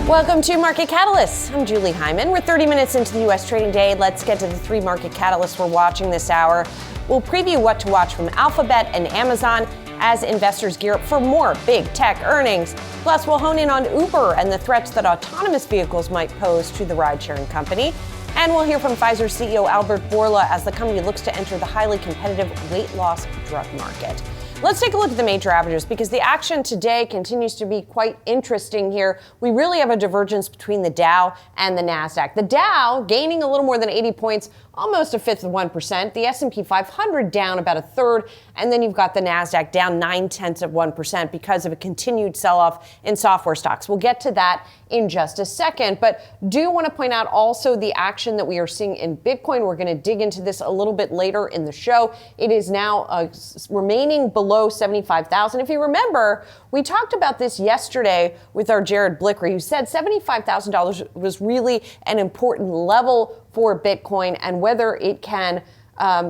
Welcome to Market Catalysts. I'm Julie Hyman. We're 30 minutes into the U.S. trading day. Let's get to the three market catalysts we're watching this hour. We'll preview what to watch from Alphabet and Amazon as investors gear up for more big tech earnings. Plus, we'll hone in on Uber and the threats that autonomous vehicles might pose to the ride-sharing company. And we'll hear from Pfizer CEO Albert Bourla as the company looks to enter the highly competitive weight loss drug market. Let's take a look at the major averages because the action today continues to be quite interesting here. We really have a divergence between the Dow and the NASDAQ. The Dow gaining a little more than 80 points, almost a fifth of 1%. The S&P 500 down about a third. And then you've got the NASDAQ down 0.9 of 1% because of a continued sell-off in software stocks. We'll get to that in just a second. But do want to point out also the action that we are seeing in Bitcoin. We're going to dig into this a little bit later in the show. It is now remaining below 75,000. If you remember, we talked about this yesterday with our Jared Blicker, who said $75,000 was really an important level for Bitcoin, and whether it can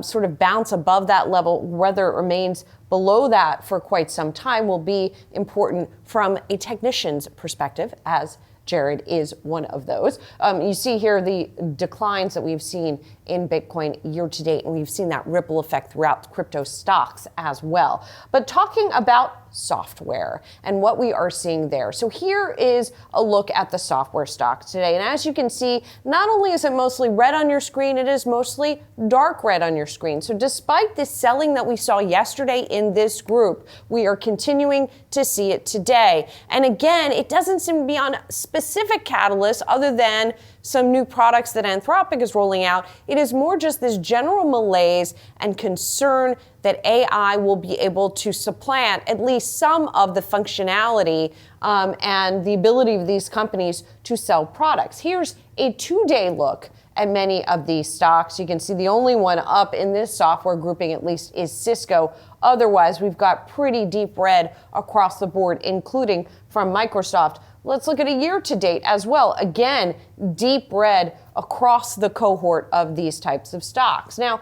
sort of bounce above that level, whether it remains below that for quite some time, will be important from a technician's perspective, as Jared is one of those. You see here the declines that we've seen in Bitcoin year to date, and we've seen that ripple effect throughout crypto stocks as well. But talking about software and what we are seeing there. So here is a look at the software stocks today. And as you can see, not only is it mostly red on your screen, it is mostly dark red on your screen. So despite the selling that we saw yesterday in this group, we are continuing to see it today. And again, it doesn't seem to be on specific catalysts other than some new products that Anthropic is rolling out. It is more just this general malaise and concern that AI will be able to supplant at least some of the functionality and the ability of these companies to sell products. Here's a two-day look at many of these stocks. You can see the only one up in this software grouping, at least, is Cisco. Otherwise, we've got pretty deep red across the board, including from Microsoft. Let's look at a year to date as well. Again, deep red across the cohort of these types of stocks. Now,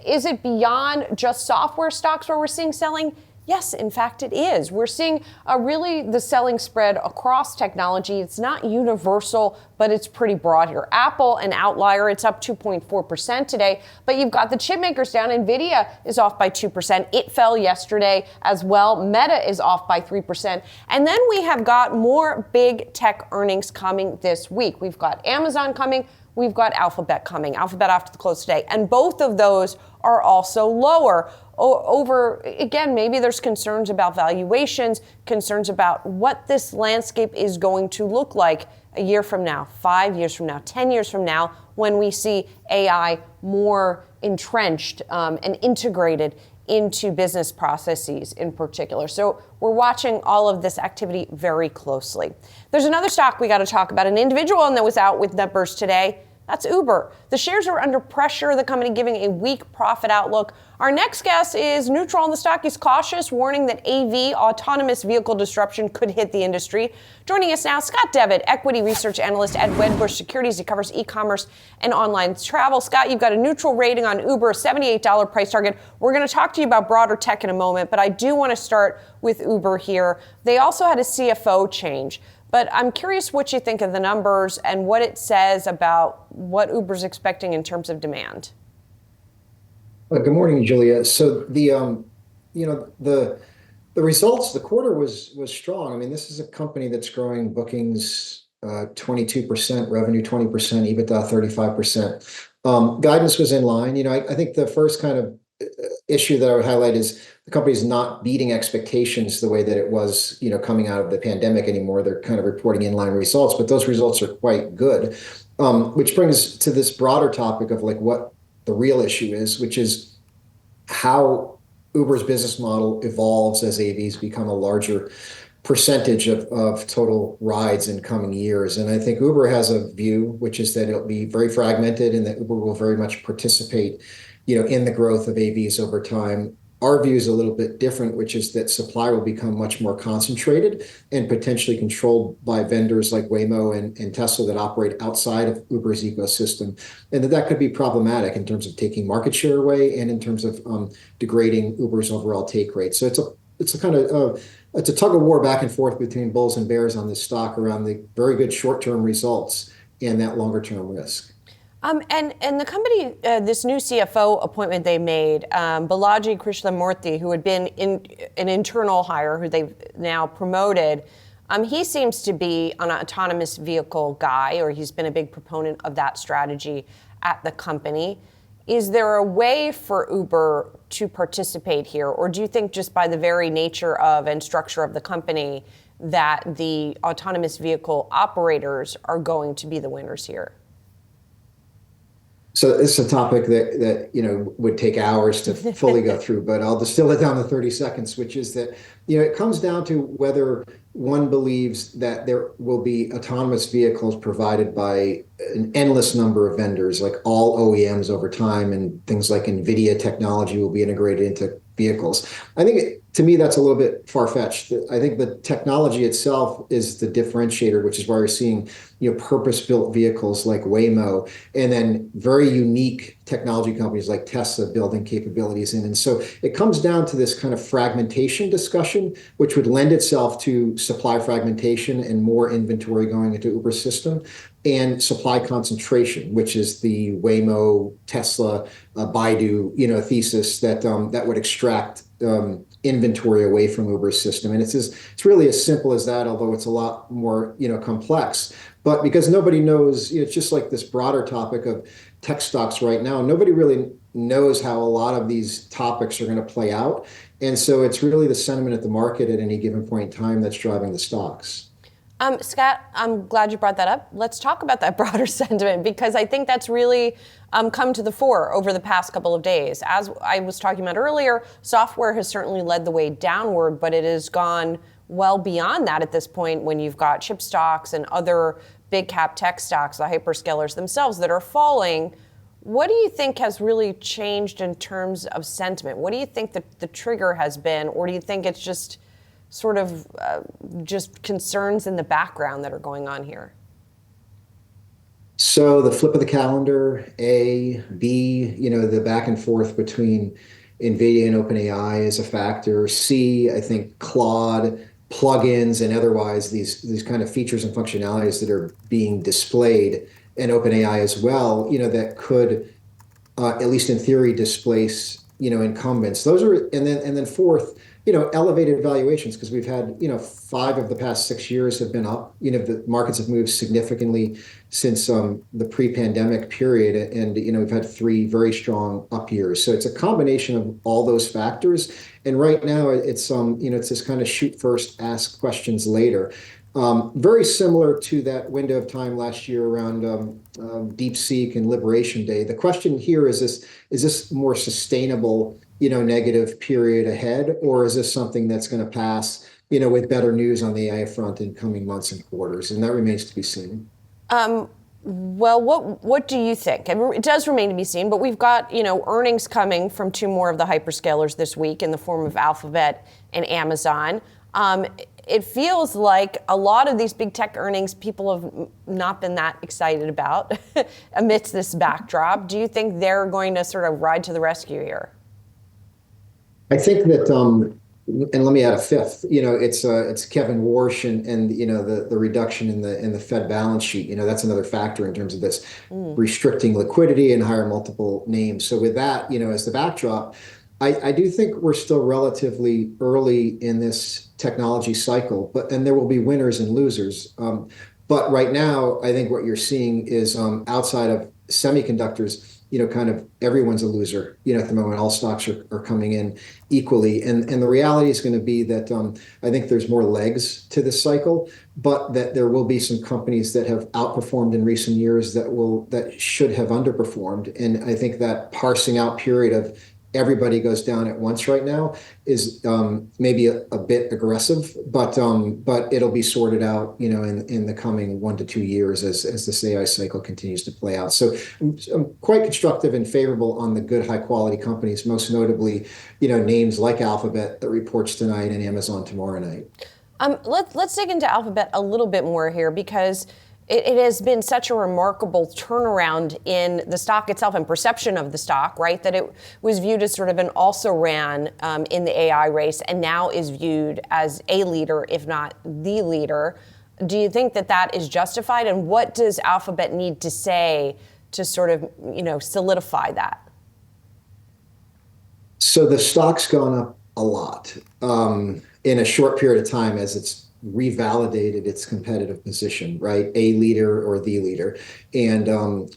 is it beyond just software stocks where we're seeing selling? Yes, in fact, it is. We're seeing really the selling spread across technology. It's not universal, but it's pretty broad here. Apple, an outlier, it's up 2.4% today, but you've got the chip makers down. NVIDIA is off by 2%. It fell yesterday as well. Meta is off by 3%. And then we have got more big tech earnings coming this week. We've got Amazon coming. We've got Alphabet coming. Alphabet after the close today. And both of those are also lower. Over, again, maybe there's concerns about valuations, concerns about what this landscape is going to look like a year from now, 5 years from now, 10 years from now, when we see AI more entrenched and integrated into business processes in particular. So we're watching all of this activity very closely. There's another stock we got to talk about, an individual that was out with numbers today. That's Uber. The shares are under pressure, the company giving a weak profit outlook. Our next guest is neutral on the stock. He's cautious, warning that AV, autonomous vehicle disruption, could hit the industry. Joining us now, Scott Devitt, equity research analyst at Wedbush Securities. He covers e-commerce and online travel. Scott, you've got a neutral rating on Uber, a $78 price target. We're going to talk to you about broader tech in a moment, but I do want to start with Uber here. They also had a CFO change. But I'm curious what you think of the numbers and what it says about what Uber's expecting in terms of demand. Well, good morning, Julia. So the results, the quarter was strong. I mean, this is a company that's growing bookings 22%, revenue 20%, EBITDA 35%. Guidance was in line. I think the first kind of issue that I would highlight is the company's not beating expectations the way that it was, coming out of the pandemic anymore. They're kind of reporting inline results, but those results are quite good, which brings to this broader topic of like what the real issue is, which is how Uber's business model evolves as AVs become a larger percentage of total rides in coming years. And I think Uber has a view, which is that it'll be very fragmented and that Uber will very much participate in the growth of AVs over time. Our view is a little bit different, which is that supply will become much more concentrated and potentially controlled by vendors like Waymo and Tesla that operate outside of Uber's ecosystem. And that could be problematic in terms of taking market share away and in terms of degrading Uber's overall take rate. So it's a it's a kind of it's a tug of war back and forth between bulls and bears on this stock around the very good short-term results and that longer-term risk. And the company, this new CFO appointment they made, Balaji Krishnamurthy, who had been an internal hire, who they've now promoted, he seems to be an autonomous vehicle guy, or he's been a big proponent of that strategy at the company. Is there a way for Uber to participate here, or do you think just by the very nature of and structure of the company that the autonomous vehicle operators are going to be the winners here? So it's a topic that would take hours to fully go through, but I'll distill it down to 30 seconds, which is that it comes down to whether one believes that there will be autonomous vehicles provided by an endless number of vendors, like all OEMs over time, and things like NVIDIA technology will be integrated into vehicles. I think to me that's a little bit far-fetched. I think the technology itself is the differentiator, which is why we're seeing purpose-built vehicles like Waymo, and then very unique technology companies like Tesla building capabilities in. And so it comes down to this kind of fragmentation discussion, which would lend itself to supply fragmentation and more inventory going into Uber's system, and supply concentration, which is the Waymo, Tesla, Baidu, thesis that would extract inventory away from Uber's system. And it's really as simple as that, although it's a lot more complex. But because nobody knows, it's just like this broader topic of tech stocks right now. Nobody really knows how a lot of these topics are going to play out. And so it's really the sentiment at the market at any given point in time that's driving the stocks. Scott, I'm glad you brought that up. Let's talk about that broader sentiment, because I think that's really come to the fore over the past couple of days. As I was talking about earlier, software has certainly led the way downward, but it has gone well beyond that at this point when you've got chip stocks and other big cap tech stocks, the hyperscalers themselves, that are falling. What do you think has really changed in terms of sentiment? What do you think that the trigger has been, or do you think it's just sort of just concerns in the background that are going on here? So the flip of the calendar, A, B, the back and forth between NVIDIA and OpenAI is a factor. C, I think Claude, plugins, and otherwise these kind of features and functionalities that are being displayed in OpenAI as well, that could, at least in theory, displace, incumbents. Those are, and then fourth, elevated valuations, because we've had, 5 of the past 6 years have been up. The markets have moved significantly since the pre-pandemic period, and we've had 3 very strong up years. So it's a combination of all those factors. And right now, it's it's this kind of shoot first, ask questions later. Very similar to that window of time last year around DeepSeek and Liberation Day. The question here is this more sustainable, negative period ahead, or is this something that's going to pass, with better news on the AI front in coming months and quarters? And that remains to be seen. Well, what do you think? It does remain to be seen, but we've got, earnings coming from 2 more of the hyperscalers this week in the form of Alphabet and Amazon. It feels like a lot of these big tech earnings people have not been that excited about amidst this backdrop. Do you think they're going to sort of ride to the rescue here? I think that, and let me add a fifth. It's Kevin Warsh and the reduction in the Fed balance sheet. That's another factor in terms of this restricting liquidity and higher multiple names. So with that, as the backdrop, I do think we're still relatively early in this technology cycle, and there will be winners and losers. But right now, I think what you're seeing is outside of semiconductors, kind of everyone's a loser, at the moment. All stocks are coming in equally. And the reality is going to be that I think there's more legs to this cycle, but that there will be some companies that have outperformed in recent years that should have underperformed. And I think that parsing out period of everybody goes down at once right now is maybe a bit aggressive, but it'll be sorted out, in the coming 1 to 2 years as this AI cycle continues to play out. So I'm quite constructive and favorable on the good, high quality companies, most notably, names like Alphabet that reports tonight and Amazon tomorrow night. Let's dig into Alphabet a little bit more here, because It has been such a remarkable turnaround in the stock itself and perception of the stock, right? That it was viewed as sort of an also-ran in the AI race and now is viewed as a leader, if not the leader. Do you think that that is justified? And what does Alphabet need to say to sort of, solidify that? So the stock's gone up a lot in a short period of time as it's revalidated its competitive position, right? A leader or the leader. And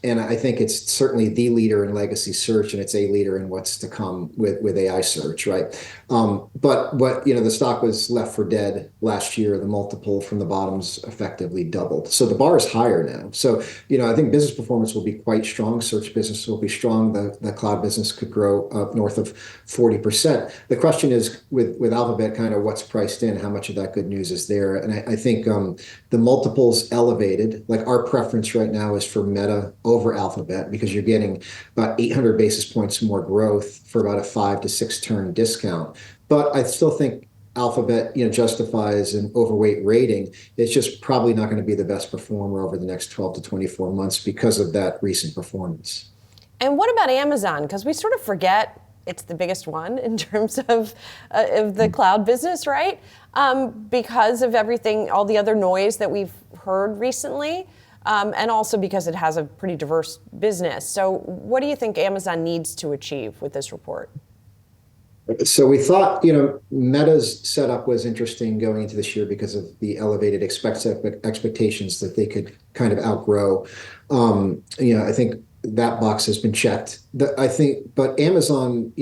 I think it's certainly the leader in legacy search, and it's a leader in what's to come with AI search, right? But what, the stock was left for dead last year. The multiple from the bottoms effectively doubled. So the bar is higher now. So, I think business performance will be quite strong. Search business will be strong. The cloud business could grow up north of 40%. The question is with Alphabet, kind of what's priced in, how much of that good news is there? And I think the multiples elevated. Like our preference right now is for Meta over Alphabet because you're getting about 800 basis points more growth for about a 5 to 6 turn discount. But I still think Alphabet, justifies an overweight rating. It's just probably not going to be the best performer over the next 12 to 24 months because of that recent performance. And what about Amazon? Because we sort of forget it's the biggest one in terms of the cloud business, right? Because of everything, all the other noise that we've heard recently, and also because it has a pretty diverse business. So what do you think Amazon needs to achieve with this report? So we thought, Meta's setup was interesting going into this year because of the elevated expectations that they could kind of outgrow. I think that box has been checked. But Amazon,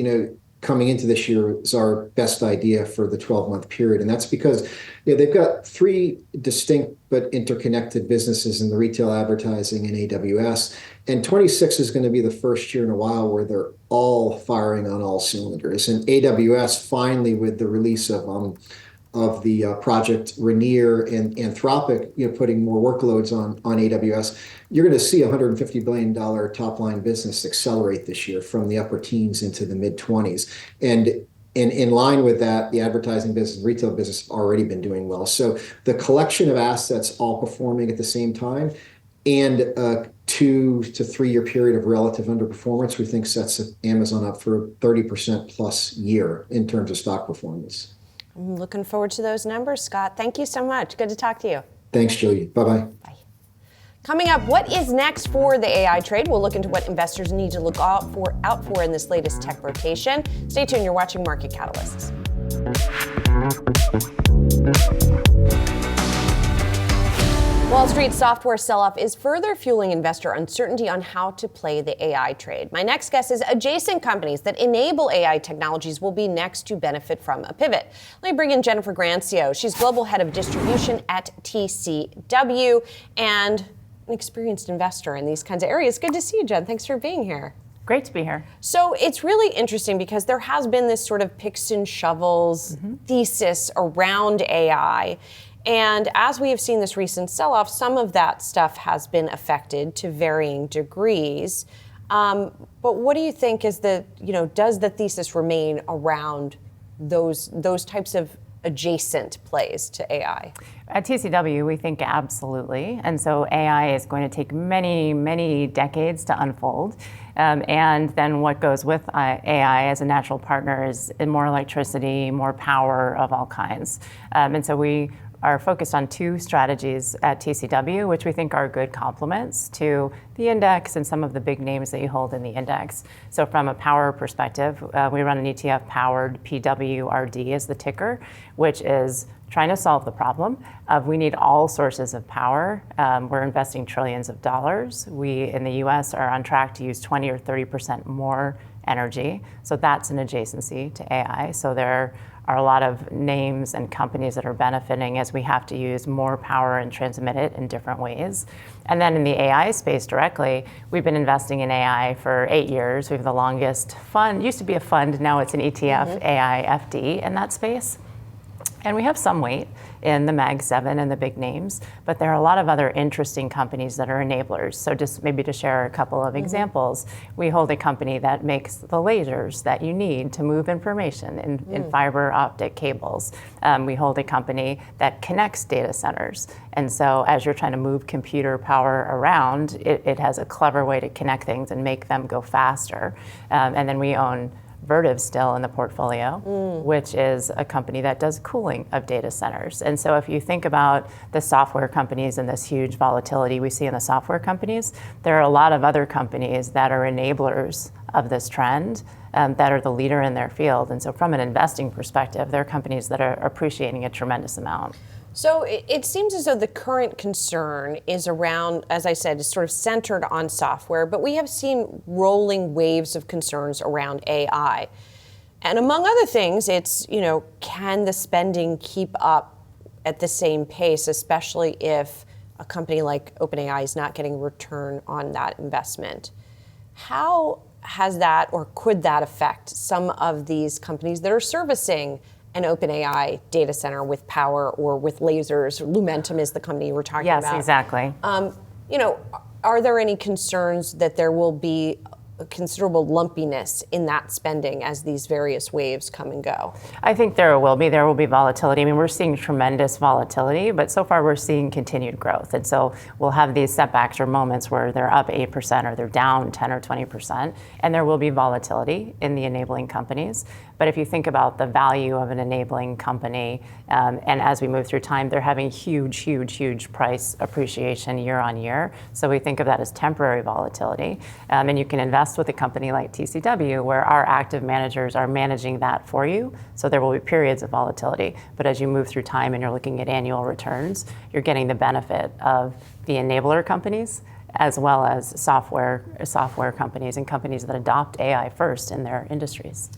coming into this year is our best idea for the 12-month period. And that's because they've got 3 distinct but interconnected businesses in the retail advertising and AWS. And 26 is going to be the first year in a while where they're all firing on all cylinders. And AWS finally, with the release of the Project Rainier and Anthropic, putting more workloads on AWS, you're going to see a $150 billion top line business accelerate this year from the upper teens into the mid 20s. And in line with that, the advertising business, retail business have already been doing well. So the collection of assets all performing at the same time and a 2 to 3 year period of relative underperformance, we think sets Amazon up for a 30% plus year in terms of stock performance. I'm looking forward to those numbers, Scott. Thank you so much. Good to talk to you. Thanks, Julie. Bye-bye. Bye. Coming up, what is next for the AI trade? We'll look into what investors need to look out for in this latest tech rotation. Stay tuned. You're watching Market Catalysts. Wall Street's software sell-off is further fueling investor uncertainty on how to play the AI trade. My next guess is adjacent companies that enable AI technologies will be next to benefit from a pivot. Let me bring in Jennifer Grancio. She's global head of distribution at TCW and an experienced investor in these kinds of areas. Good to see you, Jen. Thanks for being here. Great to be here. So it's really interesting because there has been this sort of picks and shovels thesis around AI. And as we have seen this recent sell-off, some of that stuff has been affected to varying degrees. But what do you think is does the thesis remain around those types of adjacent plays to AI? At TCW, we think absolutely. And so AI is going to take many, many decades to unfold. And then what goes with AI as a natural partner is more electricity, more power of all kinds. And so we are focused on 2 strategies at TCW, which we think are good complements to the index and some of the big names that you hold in the index. So from a power perspective, we run an ETF powered PWRD as the ticker, which is trying to solve the problem of we need all sources of power. We're investing trillions of dollars. We in the US are on track to use 20 or 30% more energy. So that's an adjacency to AI. So there are a lot of names and companies that are benefiting as we have to use more power and transmit it in different ways. And then in the AI space directly, we've been investing in AI for 8 years. We have the longest fund, used to be a fund, now it's an ETF, AI FD in that space. And we have some weight in the Mag 7 and the big names, but there are a lot of other interesting companies that are enablers. So just maybe to share a couple of examples, we hold a company that makes the lasers that you need to move information in fiber optic cables. We hold a company that connects data centers. And so as you're trying to move computer power around, it has a clever way to connect things and make them go faster. And then we own Vertiv still in the portfolio, which is a company that does cooling of data centers. And so if you think about the software companies and this huge volatility we see in the software companies, there are a lot of other companies that are enablers of this trend that are the leader in their field. And so from an investing perspective, there are companies that are appreciating a tremendous amount. So it seems as though the current concern is around, as I said, is sort of centered on software, but we have seen rolling waves of concerns around AI. And among other things, it's, can the spending keep up at the same pace, especially if a company like OpenAI is not getting a return on that investment? How has that, or could that affect some of these companies that are servicing an OpenAI data center with power or with lasers? Lumentum is the company you were talking about. Yes, exactly. Are there any concerns that there will be a considerable lumpiness in that spending as these various waves come and go? I think there will be volatility. I mean, we're seeing tremendous volatility, but so far we're seeing continued growth. And so we'll have these setbacks or moments where they're up 8% or they're down 10 or 20%, and there will be volatility in the enabling companies. But if you think about the value of an enabling company, and as we move through time, they're having huge price appreciation year on year. So we think of that as temporary volatility. And you can invest with a company like TCW where our active managers are managing that for you. So there will be periods of volatility. But as you move through time and you're looking at annual returns, you're getting the benefit of the enabler companies as well as software companies and companies that adopt AI first in their industries.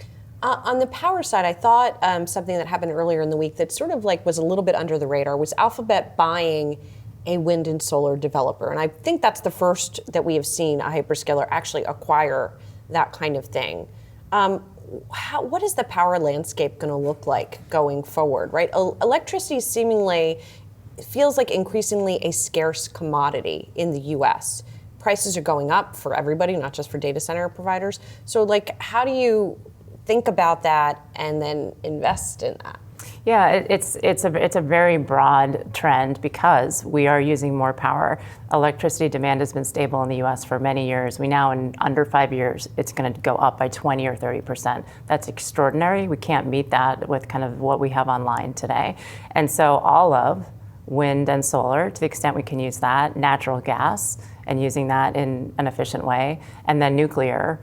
On the power side, I thought something that happened earlier in the week that sort of was a little bit under the radar was Alphabet buying a wind and solar developer. And I think that's the first that we have seen a hyperscaler actually acquire that kind of thing. What is the power landscape going to look like going forward, right? Electricity seemingly feels like increasingly a scarce commodity in the US. Prices are going up for everybody, not just for data center providers. So how do you think about that and then invest in that? Yeah, it's a very broad trend because we are using more power. Electricity demand has been stable in the US for many years. We now, in under 5 years, it's going to go up by 20 or 30%. That's extraordinary. We can't meet that with kind of what we have online today. And so all of wind and solar, to the extent we can use that, natural gas, and using that in an efficient way, and then nuclear.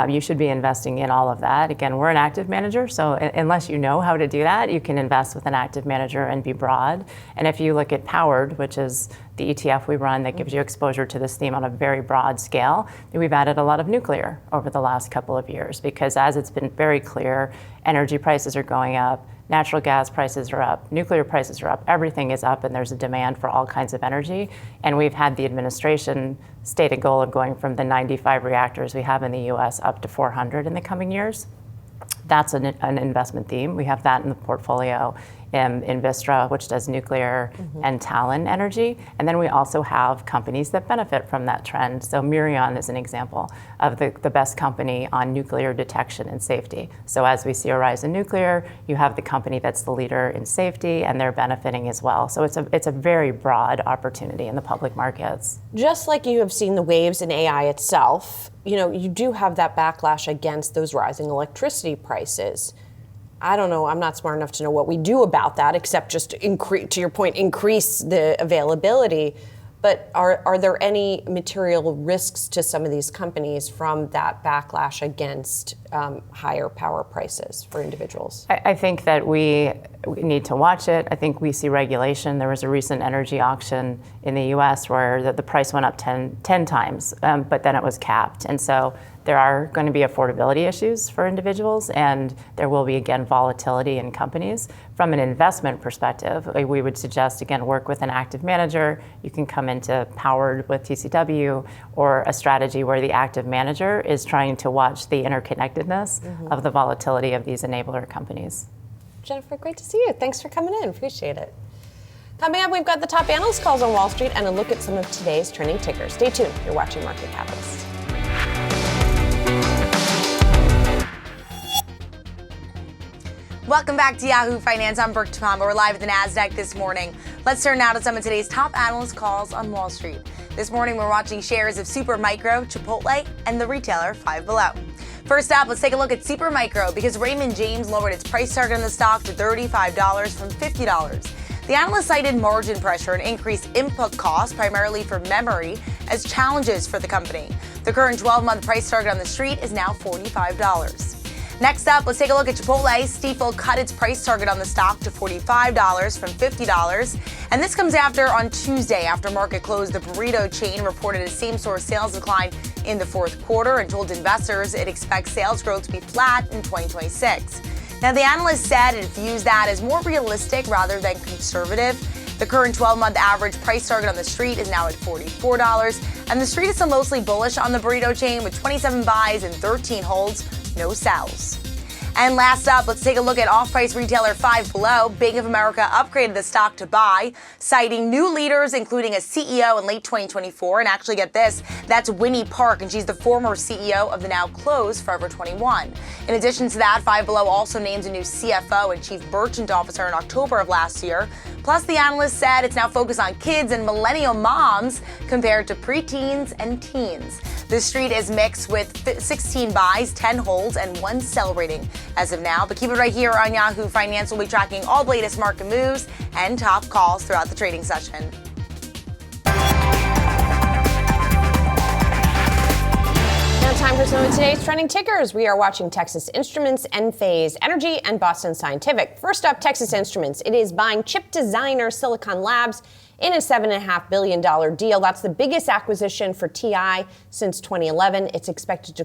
You should be investing in all of that. Again, we're an active manager, so unless you know how to do that, you can invest with an active manager and be broad. And if you look at Powered, which is the ETF we run that gives you exposure to this theme on a very broad scale, we've added a lot of nuclear over the last couple of years because as it's been very clear, energy prices are going up, natural gas prices are up, nuclear prices are up, everything is up, and there's a demand for all kinds of energy. And we've had the administration state a goal of going from the 95 reactors we have in the US up to 400 in the coming years. That's an investment theme. We have that in the portfolio in Vistra, which does nuclear, and Talon Energy. And then we also have companies that benefit from that trend. So Mirion is an example of the best company on nuclear detection and safety. So as we see a rise in nuclear, you have the company that's the leader in safety, and they're benefiting as well. So it's a very broad opportunity in the public markets. Just like you have seen the waves in AI itself, you do have that backlash against those rising electricity prices. I don't know, I'm not smart enough to know what we do about that, except just to your point, increase the availability. But are there any material risks to some of these companies from that backlash against higher power prices for individuals? I think that we need to watch it. I think we see regulation. There was a recent energy auction in the US where the price went up 10 times, but then it was capped. And so there are going to be affordability issues for individuals, and there will be, again, volatility in companies. From an investment perspective, we would suggest, again, work with an active manager. You can come into Powered with TCW, or a strategy where the active manager is trying to watch the interconnectedness of the volatility of these enabler companies. Jennifer, great to see you. Thanks for coming in. Appreciate it. Coming up, we've got the top analyst calls on Wall Street and a look at some of today's trending tickers. Stay tuned. You're watching Market Catalyst. Welcome back to Yahoo Finance. I'm Brooke Tamama. We're live at the NASDAQ this morning. Let's turn now to some of today's top analyst calls on Wall Street. This morning, we're watching shares of Supermicro, Chipotle, and the retailer Five Below. First up, let's take a look at Supermicro because Raymond James lowered its price target on the stock to $35 from $50. The analyst cited margin pressure and increased input costs, primarily for memory, as challenges for the company. The current 12-month price target on the street is now $45. Next up, let's take a look at Chipotle. Stifel cut its price target on the stock to $45 from $50. And this comes on Tuesday, after market close, the burrito chain reported a same-store sales decline in the fourth quarter and told investors it expects sales growth to be flat in 2026. Now, the analyst said it views that as more realistic rather than conservative. The current 12-month average price target on the street is now at $44, and the street is still mostly bullish on the burrito chain with 27 buys and 13 holds, no sells. And last up, let's take a look at off-price retailer Five Below. Bank of America upgraded the stock to buy, citing new leaders, including a CEO in late 2024. And actually, get this, that's Winnie Park, and she's the former CEO of the now closed Forever 21. In addition to that, Five Below also named a new CFO and Chief Merchant Officer in October of last year. Plus, the analyst said it's now focused on kids and millennial moms compared to preteens and teens. The street is mixed with 16 buys, 10 holds, and 1 sell rating as of now. But keep it right here on Yahoo Finance. We'll be tracking all the latest market moves and top calls throughout the trading session. Now time for some of today's trending tickers. We are watching Texas Instruments, Enphase Energy, and Boston Scientific. First up, Texas Instruments. It is buying chip designer Silicon Labs in a $7.5 billion deal. That's the biggest acquisition for TI since 2011. It's expected to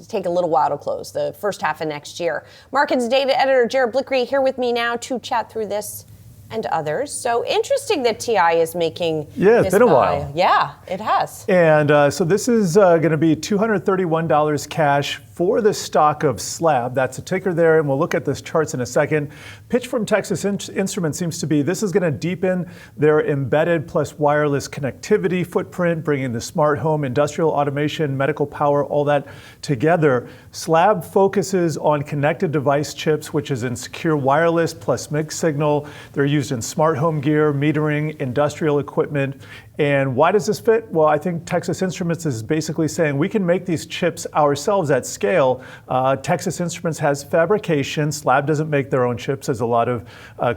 take a little while to close, the first half of next year. Markets data editor Jared Blickery here with me now to chat through this and others. So interesting that TI is making it's been a while. Yeah, it has. And so this is going to be $231 cash for the stock of Slab. That's a ticker there, and we'll look at this charts in a second. Pitch from Texas Instruments seems to be this is going to deepen their embedded plus wireless connectivity footprint, bringing the smart home, industrial automation, medical power, all that together. Slab focuses on connected device chips, which is in secure wireless plus mixed signal. They're used in smart home gear, metering, industrial equipment. And why does this fit? Well, I think Texas Instruments is basically saying we can make these chips ourselves at scale. Texas Instruments has fabrication. Slab doesn't make their own chips, as a lot of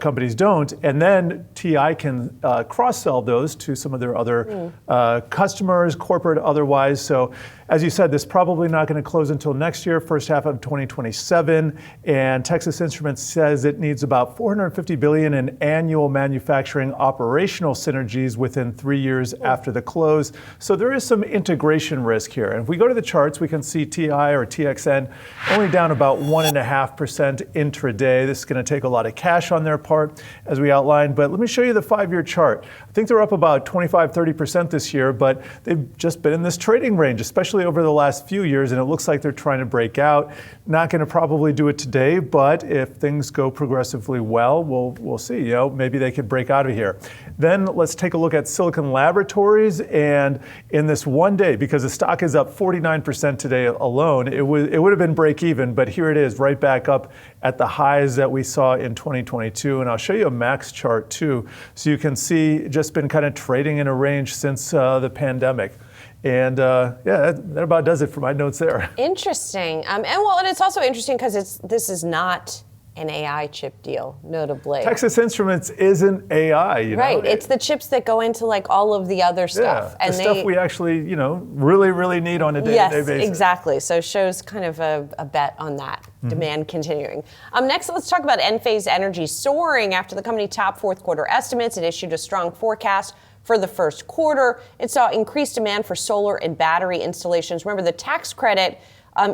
companies don't. And then TI can cross-sell those to some of their other customers, corporate, otherwise. So as you said, this is probably not going to close until next year, first half of 2027. And Texas Instruments says it needs about $450 billion in annual manufacturing operational synergies within 3 years after the close. So there is some integration risk here. And if we go to the charts, we can see TI or TXN only down about 1.5% intraday. This is going to take a lot of cash on their part, as we outlined. But let me show you the 5-year chart. I think they're up about 25-30% this year, but they've just been in this trading range, especially over the last few years, and it looks like they're trying to break out. Not going to probably do it today, but if things go progressively well, we'll see. Maybe they could break out of here. Then let's take a look at Silicon Laboratories, and in this one day, because the stock is up 49% today alone, it would have been break even, but here it is, right back up at the highs that we saw in 2022. And I'll show you a max chart too, so you can see just been kind of trading in a range since the pandemic. And that about does it for my notes there. Interesting. And it's also interesting because this is not an AI chip deal, notably. Texas Instruments isn't AI, Right, it's the chips that go into like all all the other stuff. Yeah, and stuff we actually, really, really need on a day-to-day basis. Yes, exactly. So shows kind of a bet on that demand continuing. Next, let's talk about Enphase Energy soaring after the company topped fourth quarter estimates. It issued a strong forecast for the first quarter. It saw increased demand for solar and battery installations. Remember, the tax credit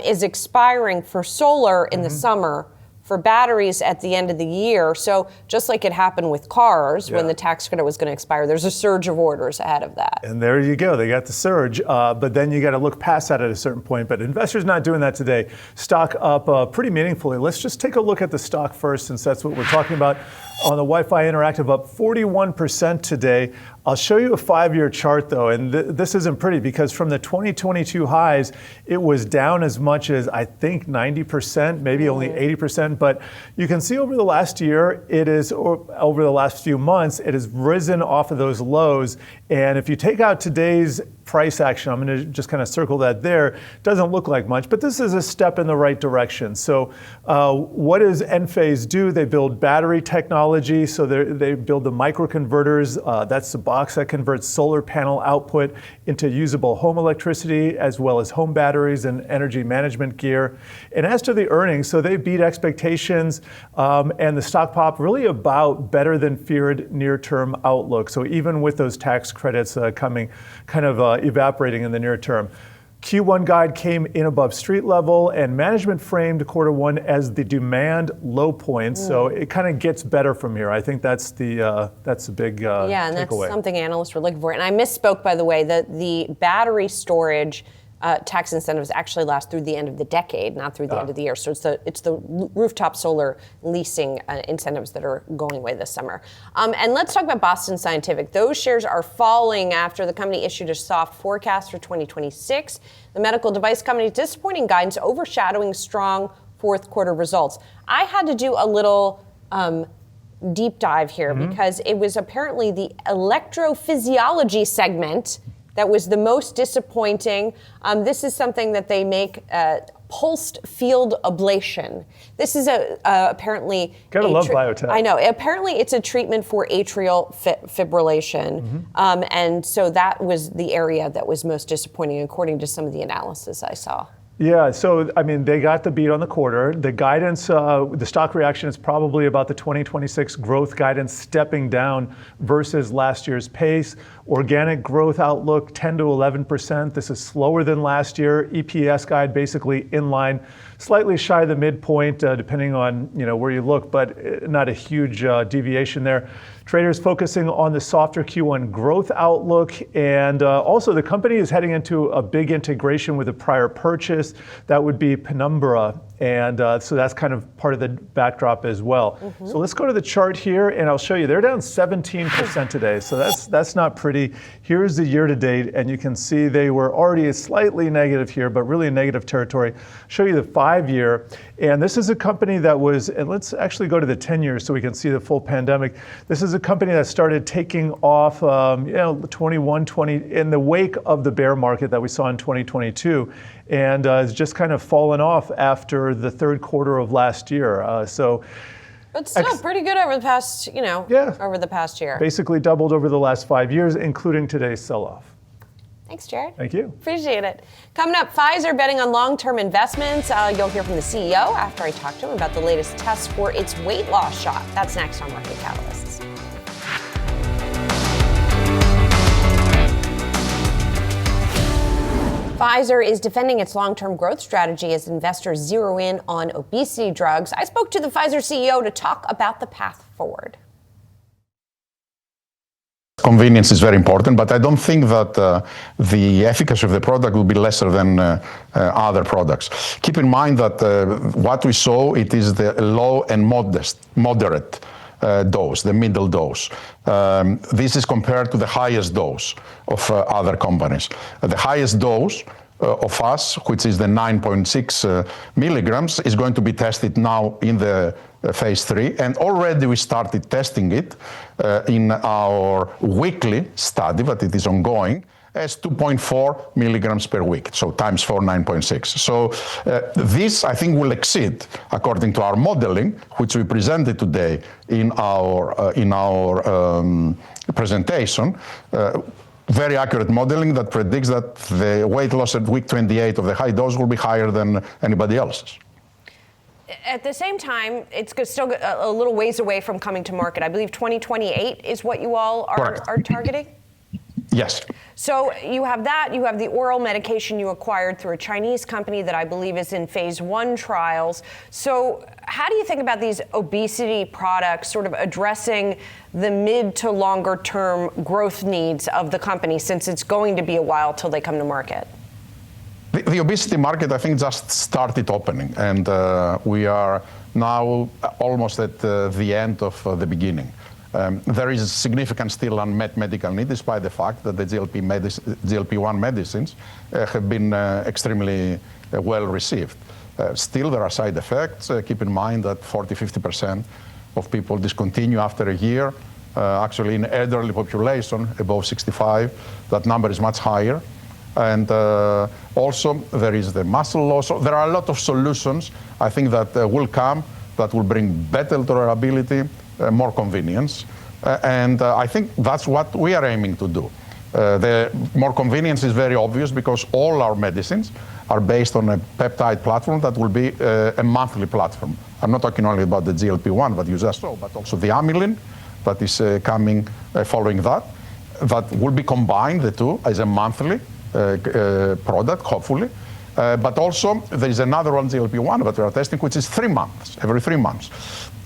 is expiring for solar in the summer for batteries at the end of the year. So just like it happened with cars when the tax credit was going to expire, there's a surge of orders ahead of that. And there you go. They got the surge, but then you got to look past that at a certain point. But investors not doing that today. Stock up pretty meaningfully. Let's just take a look at the stock first, since that's what we're talking about. On the Wi-Fi Interactive, up 41% today. I'll show you a 5-year chart though, and this isn't pretty because from the 2022 highs, it was down as much as I think 90%, maybe only 80%. But you can see over the last year, or over the last few months, it has risen off of those lows. And if you take out today's price action, I'm going to just kind of circle that there. Doesn't look like much, but this is a step in the right direction. So what does Enphase do? They build battery technology. So they build the microconverters. That's the box that converts solar panel output into usable home electricity, as well as home batteries and energy management gear. And as to the earnings, so they beat expectations, and the stock pop really about better than feared near-term outlook. So even with those tax credits coming, kind of evaporating in the near term. Q1 guide came in above street level, and management framed Q1 as the demand low point. So it kind of gets better from here. I think that's the big takeaway. Yeah, and that's something analysts were looking for. And I misspoke, by the way, that the battery storage tax incentives actually last through the end of the decade, not through the end of the year. So it's the rooftop solar leasing incentives that are going away this summer. And let's talk about Boston Scientific. Those shares are falling after the company issued a soft forecast for 2026. The medical device company's disappointing guidance overshadowing strong fourth quarter results. I had to do a little deep dive here because it was apparently the electrophysiology segment that was the most disappointing. This is something that they make pulsed field ablation. This is apparently gotta love biotech. I know. Apparently, it's a treatment for atrial fibrillation, and so that was the area that was most disappointing, according to some of the analysis I saw. Yeah, so I mean, they got the beat on the quarter. The guidance, the stock reaction is probably about the 2026 growth guidance stepping down versus last year's pace. Organic growth outlook 10 to 11%. This is slower than last year. EPS guide basically in line, slightly shy of the midpoint, depending on where you look, but not a huge deviation there. Traders focusing on the softer Q1 growth outlook, and also the company is heading into a big integration with a prior purchase. That would be Penumbra, and so that's kind of part of the backdrop as well. So let's go to the chart here, and I'll show you. They're down 17% today, so that's not pretty. Here's the year to date, and you can see they were already slightly negative here, but really in negative territory. Show you the 5-year, and this is a company that was, and let's actually go to the 10 years so we can see the full pandemic. This is a company that started taking off 21, 20 in the wake of the bear market that we saw in 2022, and has just kind of fallen off after the third quarter of last year. But still pretty good over the past, over the past year. Basically doubled over the last 5 years, including today's sell-off. Thanks, Jared. Thank you. Appreciate it. Coming up, Pfizer betting on long-term investments. You'll hear from the CEO after I talk to him about the latest tests for its weight loss shot. That's next on Market Catalysts. Pfizer is defending its long-term growth strategy as investors zero in on obesity drugs. I spoke to the Pfizer CEO to talk about the path forward. Convenience is very important, but I don't think that the efficacy of the product will be lesser than other products. Keep in mind that what we saw, it is the low and moderate dose, the middle dose. This is compared to the highest dose of other companies. The highest dose of us, which is the 9.6 milligrams, is going to be tested now in the phase 3, and already we started testing it in our weekly study, but it is ongoing, as 2.4 milligrams per week, so times 4, 9.6. So this, I think, will exceed, according to our modeling, which we presented today in our presentation, very accurate modeling that predicts that the weight loss at week 28 of the high dose will be higher than anybody else's. At the same time, it's still a little ways away from coming to market. I believe 2028 is what you all are targeting? Yes. So you have that, you have the oral medication you acquired through a Chinese company that I believe is in phase 1 trials. So how do you think about these obesity products sort of addressing the mid to longer term growth needs of the company, since it's going to be a while till they come to market? The obesity market, I think, just started opening, and we are now almost at the end of the beginning. There is significant still unmet medical need, despite the fact that the GLP-1 medicines have been extremely well received. Still, there are side effects. Keep in mind that 40-50% of people discontinue after a year. Actually, in elderly population, above 65, that number is much higher. And also, there is the muscle loss. So there are a lot of solutions, I think, that will come that will bring better tolerability, more convenience. And I think that's what we are aiming to do. The more convenience is very obvious because all our medicines are based on a peptide platform that will be a monthly platform. I'm not talking only about the GLP-1 that you just saw, but also the amylin that is coming following that will be combined, the two, as a monthly product, hopefully. But also, there is another one, GLP-1, that we are testing, which is 3 months, every 3 months.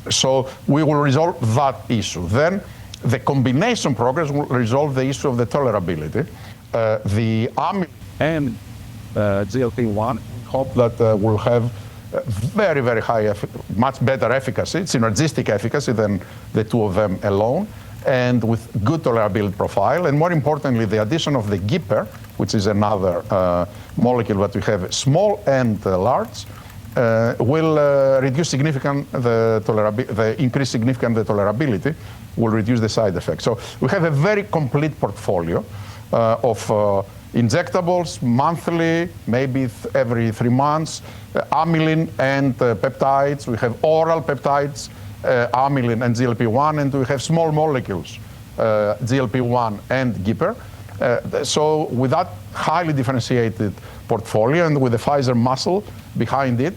So we will resolve that issue. Then the combination progress will resolve the issue of the tolerability. The amylin and GLP-1, hope that will have very, very high, much better efficacy, synergistic efficacy than the two of them alone, and with good tolerability profile. And more importantly, the addition of the GIPR, which is another molecule that we have, small and large, will reduce significant increase significant the tolerability, will reduce the side effects. So we have a very complete portfolio of injectables, monthly, maybe every 3 months, amylin and peptides. We have oral peptides, amylin and GLP-1, and we have small molecules, GLP-1 and GIPR. So with that highly differentiated portfolio and with the Pfizer muscle behind it,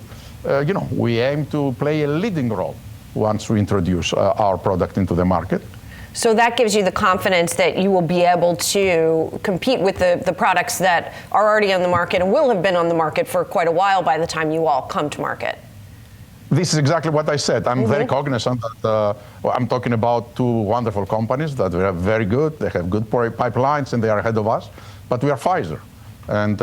we aim to play a leading role once we introduce our product into the market. So that gives you the confidence that you will be able to compete with the products that are already on the market and will have been on the market for quite a while by the time you all come to market. This is exactly what I said. I'm very cognizant that I'm talking about two wonderful companies that are very good. They have good pipelines and they are ahead of us. But we are Pfizer. And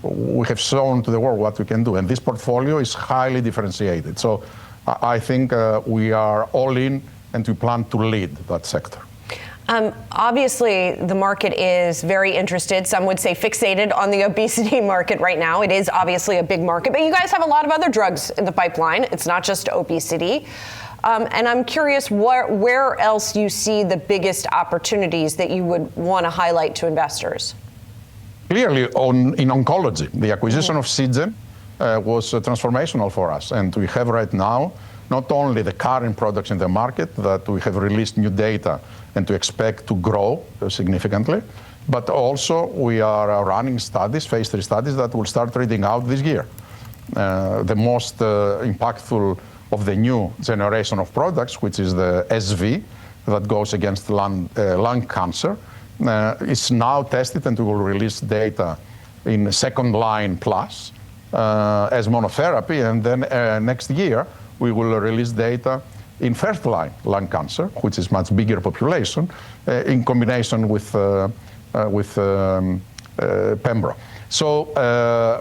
we have shown to the world what we can do. And this portfolio is highly differentiated. So I think we are all in and we plan to lead that sector. Obviously, the market is very interested, some would say fixated on the obesity market right now. It is obviously a big market, but you guys have a lot of other drugs in the pipeline. It's not just obesity. And I'm curious where else you see the biggest opportunities that you would want to highlight to investors. Clearly, in oncology, the acquisition of Seagen was transformational for us. And we have right now not only the current products in the market that we have released new data and to expect to grow significantly, but also we are running studies, phase 3 studies that will start reading out this year. The most impactful of the new generation of products, which is the SV that goes against lung cancer, is now tested and we will release data in second line plus as monotherapy, and then next year we will release data in first line lung cancer, which is much bigger population, in combination with Pembro. So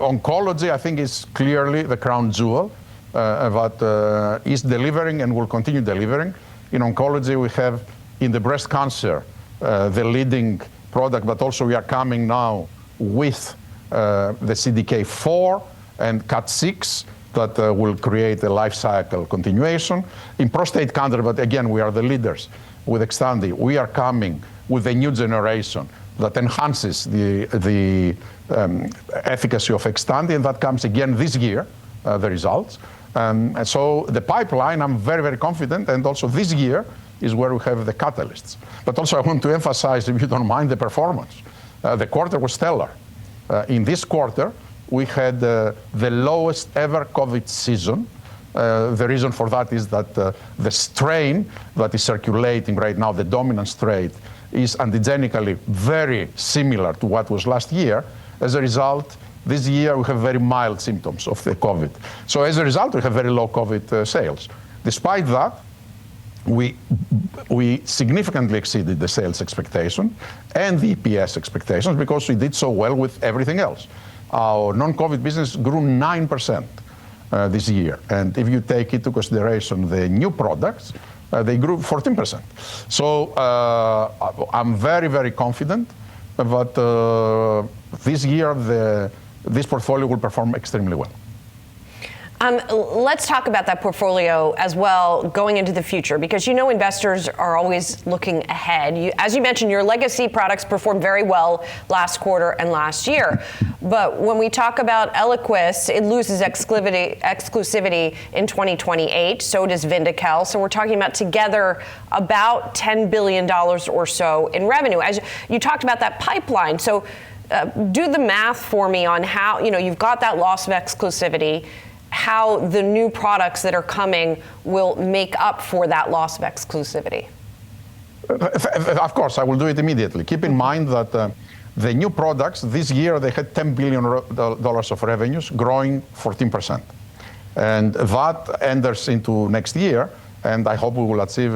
oncology, I think, is clearly the crown jewel that is delivering and will continue delivering. In oncology, we have in the breast cancer the leading product, but also we are coming now with the CDK4 and CAT6 that will create a life cycle continuation. In prostate cancer, but again, we are the leaders with Xtandi. We are coming with a new generation that enhances the efficacy of Xtandi, and that comes again this year, the results. And so the pipeline, I'm very, very confident, and also this year is where we have the catalysts. But also I want to emphasize, if you don't mind, the performance. The quarter was stellar. In this quarter, we had the lowest ever COVID season. The reason for that is that the strain that is circulating right now, the dominant strain, is antigenically very similar to what was last year. As a result, this year we have very mild symptoms of the COVID. So as a result, we have very low COVID sales. Despite that, we significantly exceeded the sales expectation and the EPS expectations because we did so well with everything else. Our non-COVID business grew 9% this year. And if you take into consideration the new products, they grew 14%. So I'm very, very confident that this year this portfolio will perform extremely well. Let's talk about that portfolio as well going into the future, because investors are always looking ahead. As you mentioned, your legacy products performed very well last quarter and last year. But when we talk about Eliquis, it loses exclusivity in 2028. So does Vyndaqel. So we're talking about together about $10 billion or so in revenue. As you talked about that pipeline. So do the math for me on how, you've got that loss of exclusivity, how the new products that are coming will make up for that loss of exclusivity. Of course, I will do it immediately. Keep in mind that the new products, this year they had $10 billion of revenues, growing 14%. And that enters into next year, and I hope we will achieve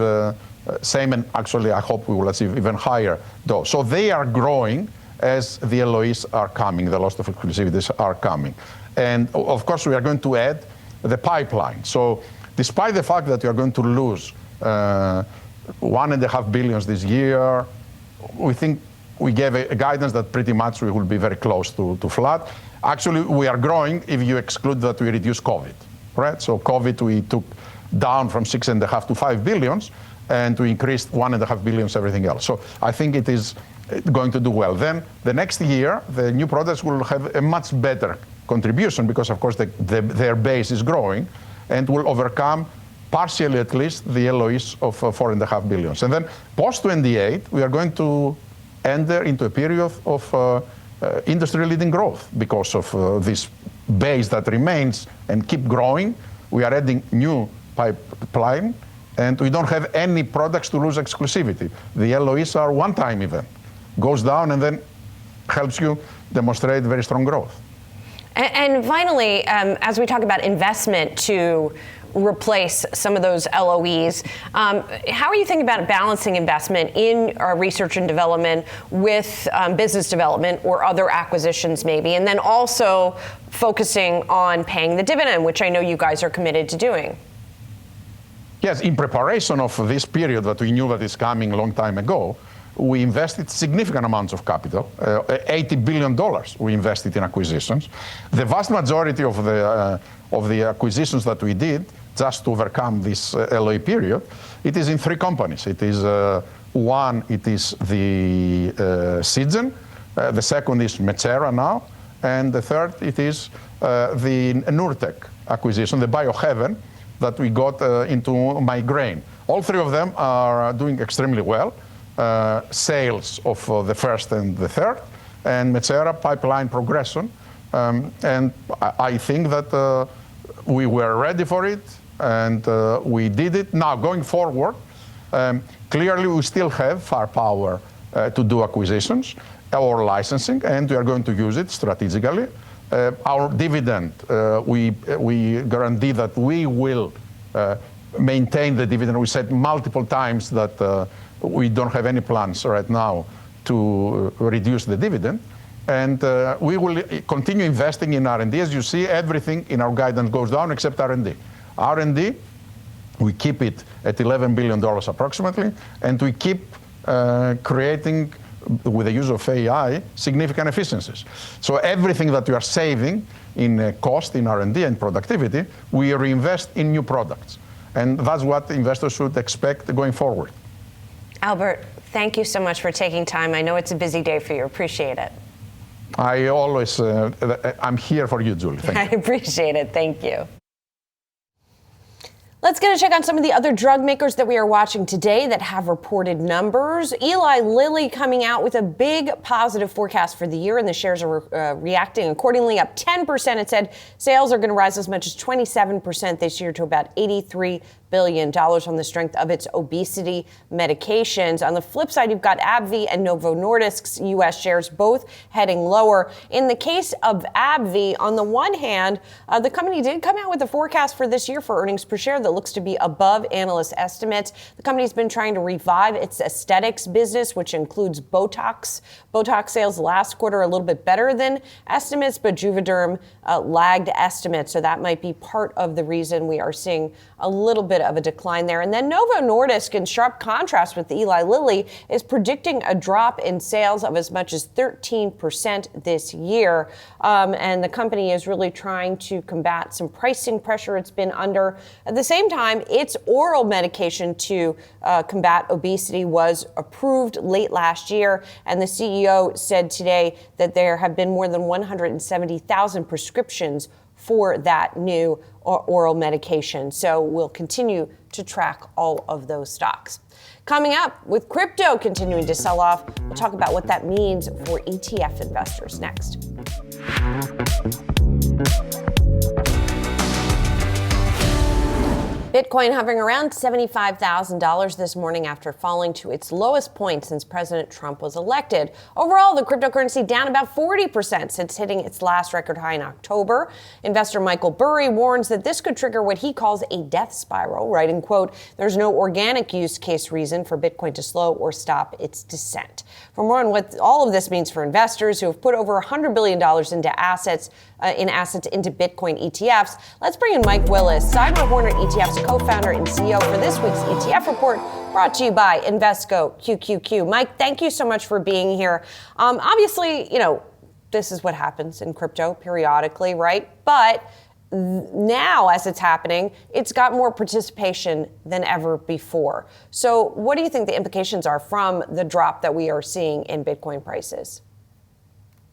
same, and actually I hope we will achieve even higher dose. So they are growing as the LOEs are coming, the loss of exclusivities are coming. And of course, we are going to add the pipeline. So despite the fact that we are going to lose $1.5 billion this year, we think we gave a guidance that pretty much we will be very close to flat. Actually, we are growing if you exclude that we reduce COVID, right? So COVID we took down from 6.5 to 5 billion, and we increased 1.5 billion everything else. So I think it is going to do well. Then the next year, the new products will have a much better contribution because, of course, their base is growing and will overcome partially at least the LOEs of 4.5 billion. And then post-28, we are going to enter into a period of industry-leading growth because of this base that remains and keep growing. We are adding new pipeline, and we don't have any products to lose exclusivity. The LOEs are one-time event. Goes down and then helps you demonstrate very strong growth. And finally, as we talk about investment to replace some of those LOEs, how are you thinking about balancing investment in research and development with business development or other acquisitions maybe, and then also focusing on paying the dividend, which I know you guys are committed to doing? Yes, in preparation of this period that we knew that is coming a long time ago, we invested significant amounts of capital, $80 billion we invested in acquisitions. The vast majority of the acquisitions that we did, just to overcome this LOE period, it is in three companies. It is one, it is the Seagen, the second is Metsera now, and the third, it is the Nurtec acquisition, the Biohaven, that we got into migraine. All three of them are doing extremely well. Sales of the first and the third, and Metsera pipeline progression. And I think that we were ready for it, and we did it. Now, going forward, clearly we still have firepower to do acquisitions or licensing, and we are going to use it strategically. Our dividend, we guarantee that we will maintain the dividend. We said multiple times that we don't have any plans right now to reduce the dividend. And we will continue investing in R&D. As you see, everything in our guidance goes down except R&D. R&D, we keep it at $11 billion approximately, and we keep creating, with the use of AI, significant efficiencies. So everything that we are saving in cost, in R&D and productivity, we reinvest in new products. And that's what investors should expect going forward. Albert, thank you so much for taking time. I know it's a busy day for you. Appreciate it. I always, I'm here for you, Julie. Thank you. I appreciate it. Thank you. Let's get a check on some of the other drug makers that we are watching today that have reported numbers. Eli Lilly coming out with a big positive forecast for the year, and the shares are reacting accordingly, up 10%. It said sales are going to rise as much as 27% this year to about $83 billion on the strength of its obesity medications. On the flip side, you've got AbbVie and Novo Nordisk's U.S. shares both heading lower. In the case of AbbVie, on the one hand, the company did come out with a forecast for this year for earnings per share that looks to be above analyst estimates. The company's been trying to revive its aesthetics business, which includes Botox. Botox sales last quarter a little bit better than estimates, but Juvederm lagged estimates. So that might be part of the reason we are seeing a little bit of a decline there. And then Novo Nordisk, in sharp contrast with Eli Lilly, is predicting a drop in sales of as much as 13% this year. And the company is really trying to combat some pricing pressure it's been under. At the same time, its oral medication to combat obesity was approved late last year. And the CEO said today that there have been more than 170,000 prescriptions for that new oral medication. So we'll continue to track all of those stocks. Coming up, with crypto continuing to sell off, we'll talk about what that means for ETF investors next. Bitcoin hovering around $75,000 this morning after falling to its lowest point since President Trump was elected. Overall, the cryptocurrency down about 40% since hitting its last record high in October. Investor Michael Burry warns that this could trigger what he calls a death spiral, writing, quote, "There's no organic use case reason for Bitcoin to slow or stop its descent." For more on what all of this means for investors who have put over $100 billion into assets into Bitcoin ETFs, let's bring in Mike Willis, Cyber Hornet ETFs co-founder and CEO, for this week's ETF report, brought to you by Invesco QQQ. Mike, thank you so much for being here. Obviously, this is what happens in crypto periodically, right? But now, as it's happening, it's got more participation than ever before. So what do you think the implications are from the drop that we are seeing in Bitcoin prices?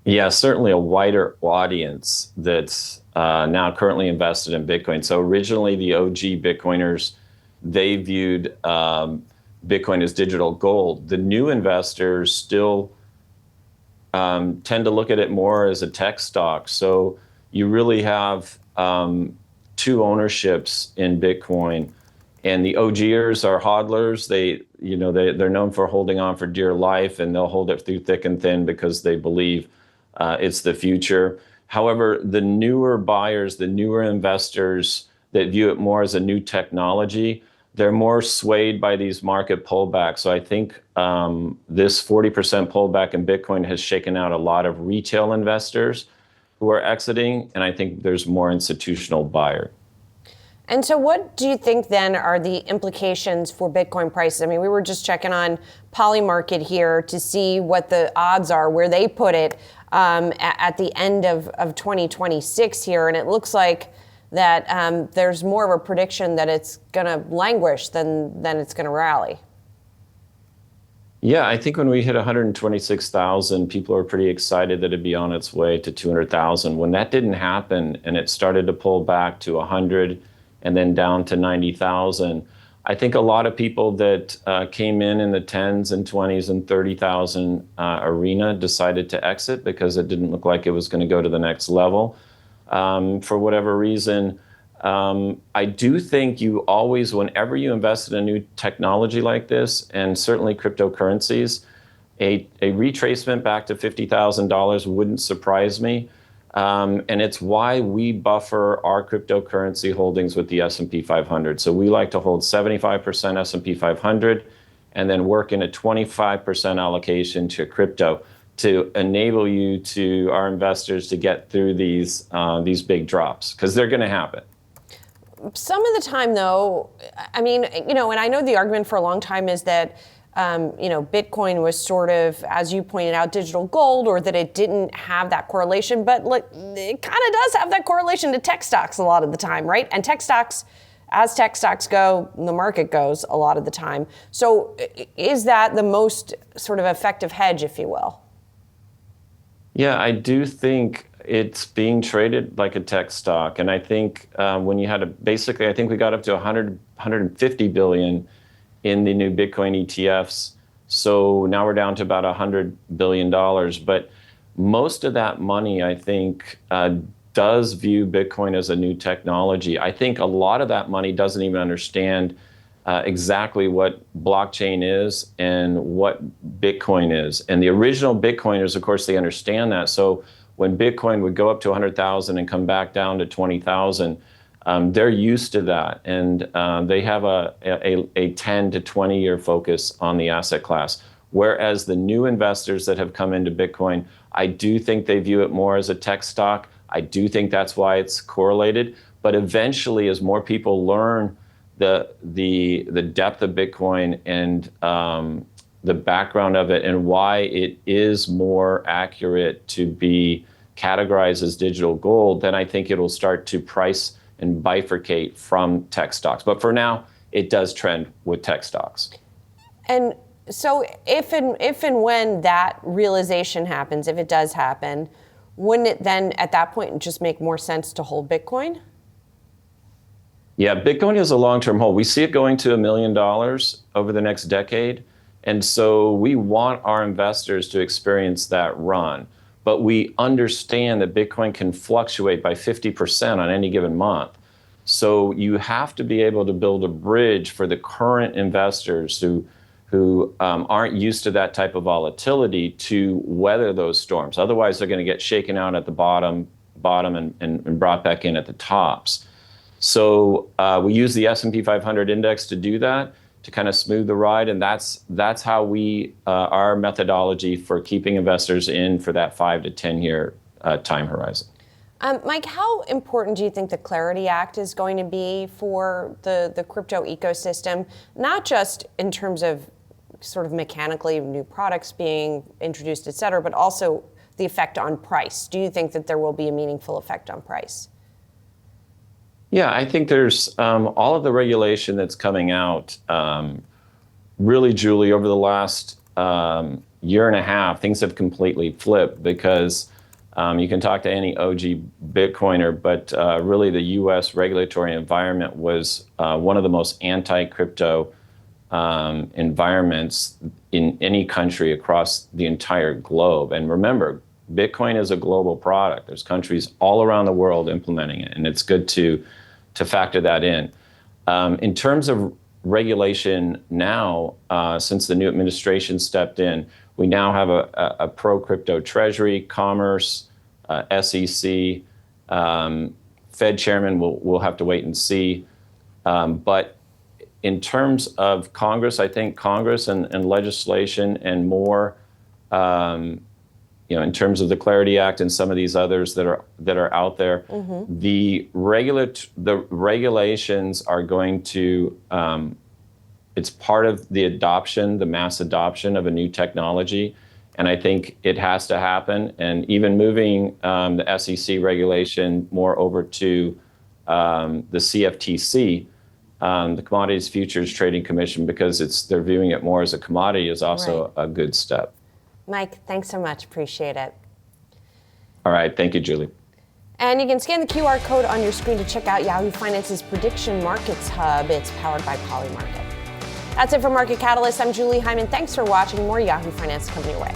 Yeah, certainly a wider audience that's now currently invested in Bitcoin. So originally the OG Bitcoiners, they viewed Bitcoin as digital gold. The new investors still tend to look at it more as a tech stock. So you really have two ownerships in Bitcoin. And the OGers are hodlers. They're known for holding on for dear life, and they'll hold it through thick and thin because they believe it's the future. However, the newer buyers, the newer investors that view it more as a new technology, they're more swayed by these market pullbacks. So I think this 40% pullback in Bitcoin has shaken out a lot of retail investors who are exiting, and I think there's more institutional buyer. And so what do you think then are the implications for Bitcoin prices? I mean, we were just checking on Polymarket here to see what the odds are, where they put it at the end of 2026 here. And it looks like that there's more of a prediction that it's going to languish than it's going to rally. Yeah, I think when we hit 126,000, people were pretty excited that it'd be on its way to 200,000. When that didn't happen and it started to pull back to 100 and then down to 90,000, I think a lot of people that came in the 10s and 20s and 30,000 arena decided to exit because it didn't look like it was going to go to the next level. For whatever reason, I do think you always, whenever you invest in a new technology like this, and certainly cryptocurrencies, a retracement back to $50,000 wouldn't surprise me. And it's why we buffer our cryptocurrency holdings with the S&P 500. So we like to hold 75% S&P 500 and then work in a 25% allocation to crypto to enable our investors to get through these big drops, because they're going to happen. Some of the time, though, I mean, and I know the argument for a long time is that Bitcoin was sort of, as you pointed out, digital gold, or that it didn't have that correlation. But it kind of does have that correlation to tech stocks a lot of the time, right? And tech stocks, as tech stocks go, the market goes a lot of the time. So is that the most sort of effective hedge, if you will? Yeah, I do think it's being traded like a tech stock. And I think when you had I think we got up to 150 billion in the new Bitcoin ETFs. So now we're down to about $100 billion. But most of that money, I think, does view Bitcoin as a new technology. I think a lot of that money doesn't even understand exactly what blockchain is and what Bitcoin is. And the original Bitcoiners, of course, they understand that. So when Bitcoin would go up to 100,000 and come back down to 20,000, they're used to that. And they have a 10 to 20 year focus on the asset class. Whereas the new investors that have come into Bitcoin, I do think they view it more as a tech stock. I do think that's why it's correlated. But eventually, as more people learn the depth of Bitcoin and the background of it and why it is more accurate to be categorized as digital gold, then I think it'll start to price and bifurcate from tech stocks. But for now, it does trend with tech stocks. And so if and when that realization happens, if it does happen, wouldn't it then at that point just make more sense to hold Bitcoin? Yeah, Bitcoin is a long-term hold. We see it going to $1 million over the next decade. And so we want our investors to experience that run. But we understand that Bitcoin can fluctuate by 50% on any given month. So you have to be able to build a bridge for the current investors who aren't used to that type of volatility to weather those storms. Otherwise, they're going to get shaken out at the bottom and brought back in at the tops. So we use the S&P 500 index to do that, to kind of smooth the ride, and that's how we our methodology for keeping investors in for that 5 to 10 year time horizon. Mike, how important do you think the Clarity Act is going to be for the crypto ecosystem, not just in terms of sort of mechanically new products being introduced, et cetera, but also the effect on price? Do you think that there will be a meaningful effect on price? Yeah, I think there's all of the regulation that's coming out. Really, Julie, over the last year and a half, things have completely flipped because you can talk to any OG Bitcoiner, but really the U.S. regulatory environment was one of the most anti-crypto environments in any country across the entire globe. And remember, Bitcoin is a global product. There's countries all around the world implementing it, and it's good to factor that in. In terms of regulation now, since the new administration stepped in, we now have a pro-crypto Treasury, Commerce, SEC, Fed chairman. We'll have to wait and see. But in terms of Congress, I think Congress and legislation and more, in terms of the Clarity Act and some of these others that are out there, the regulations are going to. It's part of the adoption, the mass adoption of a new technology, and I think it has to happen. And even moving the SEC regulation more over to the CFTC, the Commodities Futures Trading Commission, because they're viewing it more as a commodity, is also a good step. Mike, thanks so much. Appreciate it. All right. Thank you, Julie. And you can scan the QR code on your screen to check out Yahoo Finance's Prediction Markets Hub. It's powered by Polymarket. That's it for Market Catalyst. I'm Julie Hyman. Thanks for watching. More Yahoo Finance coming your way.